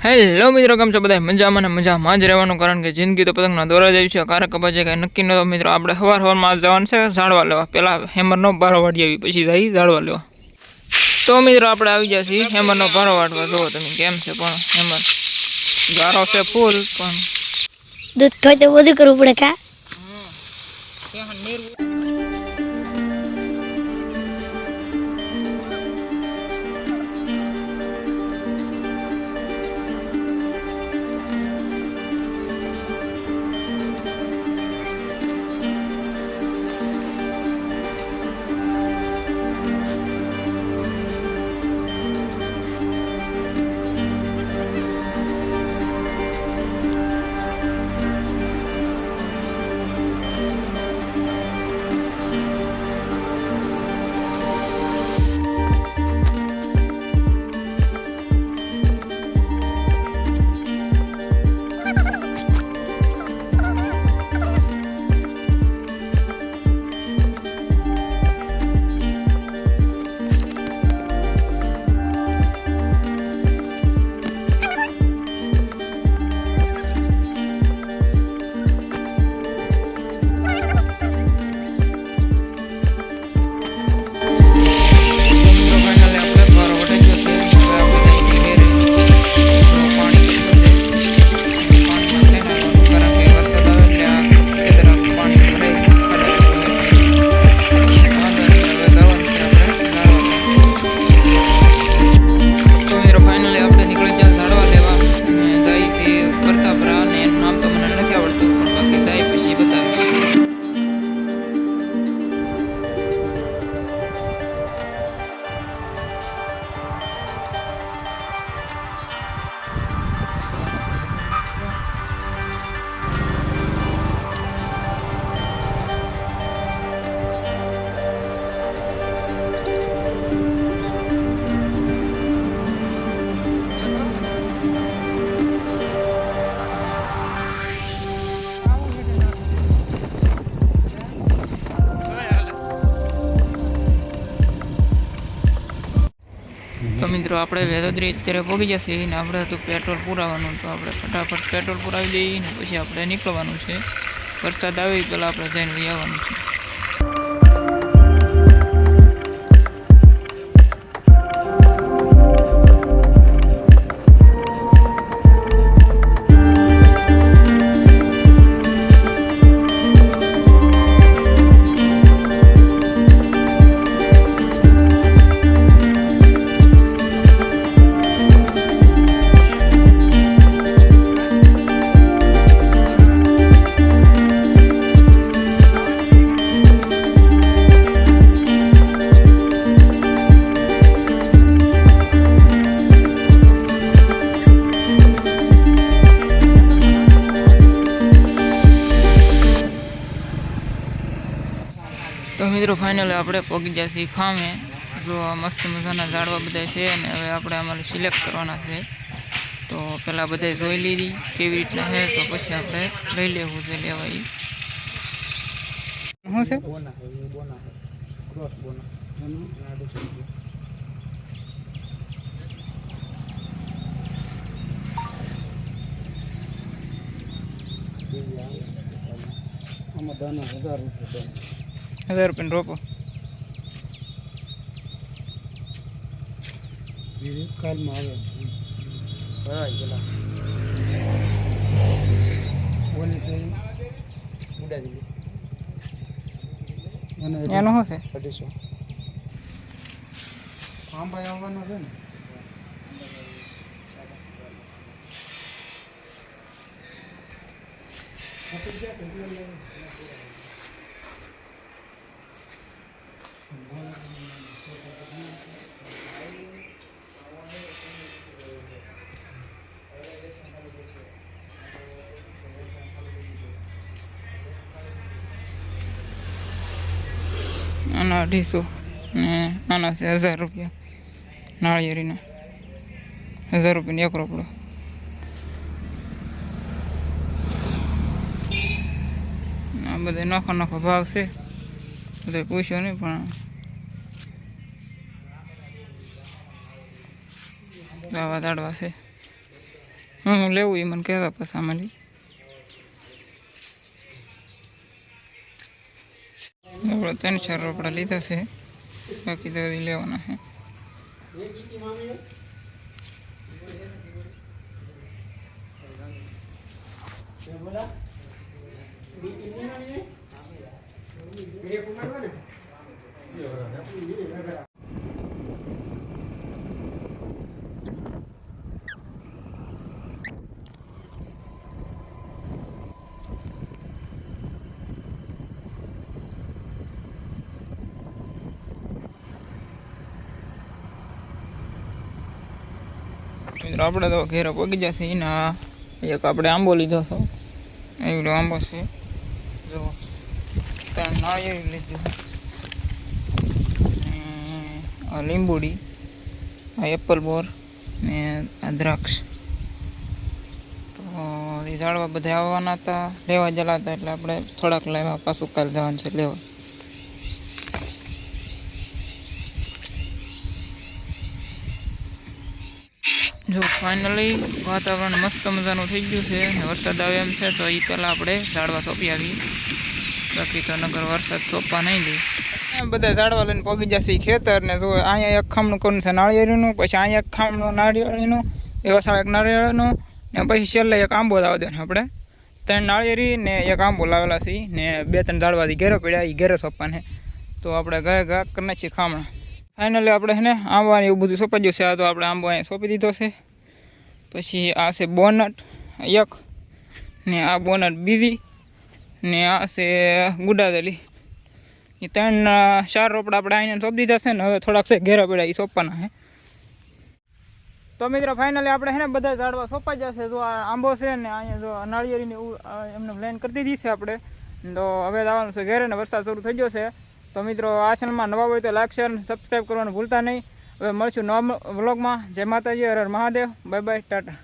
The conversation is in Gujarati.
હેલો મિત્રો, કેમ છો બધા? મજામાં ને મજામાં જ રહેવાનું, કારણ કે જિંદગી તો પતંગના દોરા જેવી છે. કારક કપા છે કાંઈ નક્કી નતો. મિત્રો આપણે સવારમાં જવાનું છે ઝાડવા લેવા. પહેલાં હેમરનો ભારો વાળી આવી, પછી જઈ ઝાડવા લેવા. તો મિત્રો આપણે આવી ગયા છીએ હેમરનો ભારો વાટવા. જુઓ તમે કેમ છે, પણ હેમર ગારો છે ફૂલ, પણ દૂધ ખાય તો બધું કરવું પડે કા. તો મિત્રો આપણે વેદોદરી અત્યારે પહોંચી જશે ને આપણે હતું પેટ્રોલ પુરાવાનું, તો આપણે ફટાફટ પેટ્રોલ પુરાવી દઈએ ને પછી આપણે નીકળવાનું છે. વરસાદ આવે પહેલાં આપણે જઈને આવવાનું છે. તો મિત્રો ફાઇનલી આપણે પહોંચી ગયા છીએ ફાર્મે. જો મસ્ત મજાના ઝાડવા બધા છે ને હવે આપણે અમારે સિલેક્ટ કરવાના છે. તો પહેલાં બધા જોઈ લીધી કેવી રીતના છે, તો પછી આપણે લઈ લેવું છે લેવા. શું છે 1000 રૂપિયા રોપો. એનું શું છે? 250. ભાઈ આવવાનો છે ને. આના 250 ને આના છે 1000 રૂપિયા. નાળિયેરીના 1000 રૂપિયાની એક રોપડો. આ બધા નોખો ભાવ છે, બધા પૂછ્યો નહીં, પણ આવા દાડવા છે. હું લેવું એ મને કહેતા પછી આમાંથી આપણે 3-4 રોપડા લીધા છે, બાકી તો લેવાના છે. મિત્રો આપણે તો ઘેર પગી જશે એના એક આપણે આંબો લીધો હતો, એવડો આંબો છે જો, 3 નાળિયેરી લીધું, આ લીંબુડી, આ એપલ બોર ને આ દ્રાક્ષ. તો એ ઝાડવા બધા આવવાના હતા, લેવા જલા હતા, એટલે આપણે થોડાક લાવ્યા, પાછું કાલ જવાનું છે લેવા. જો ફાઇનલી વાતાવરણ મસ્ત મજાનું થઈ ગયું છે ને વરસાદ આવે એમ છે, તો એ પહેલાં આપણે ઝાડવા સોંપી આવીએ, બાકી તો નગર વરસાદ સોંપવા નહીં દે. બધા ઝાડવા લઈને પગી જશે ખેતર ને જો અહીંયા એક ખામણું કરવું છે નાળિયેરીનું, પછી અહીંયા એક ખામણું નાળિયેરીનું, એવા સારા એક નાળિયેરીનું, ને પછી છેલ્લે એક આંબો લાવવા દેવાનો આપણે. 3 નાળિયેરી ને એક આંબો લાવેલા છે ને 2-3 ઝાડવાથી ઘેરો પડ્યા, એ ઘેરે સોંપવાને. તો આપણે ઘા કરી નાખીએ ખામણા. ફાઇનલી આપણે છે ને આંબાને એવું બધું સોંપાઈ ગયું છે. આ તો આપણે આંબો અહીંયા સોંપી દીધો છે. પછી આ છે બોનટ એક, ને આ બોનટ બીજી, ને આ છે ગુડાદલી. એ 3-4 રોપડા આપણે અહીંયા સોંપી દીધા છે ને હવે થોડાક છે ઘેરા પડ્યા, એ સોંપવાના છે. તો મિત્રો ફાઇનલી આપણે છે ને બધા ઝાડવા સોંપાઈ જશે. જો આ આંબો છે ને અહીંયા જો નાળિયેરીને એમને પ્લાન કરી દીધી છે આપણે. તો હવે આવવાનું છે ઘેરે ને વરસાદ શરૂ થઈ ગયો છે. તો મિત્રો આ ચેનલમાં નવા હોય તો લાઈક શેર અને સબસ્ક્રાઈબ કરવાનું ભૂલતા નહીં. હવે મળશું નવા વ્લોગમાં. જય માતાજી, હર હર મહાદેવ, બાય બાય, ટાટા.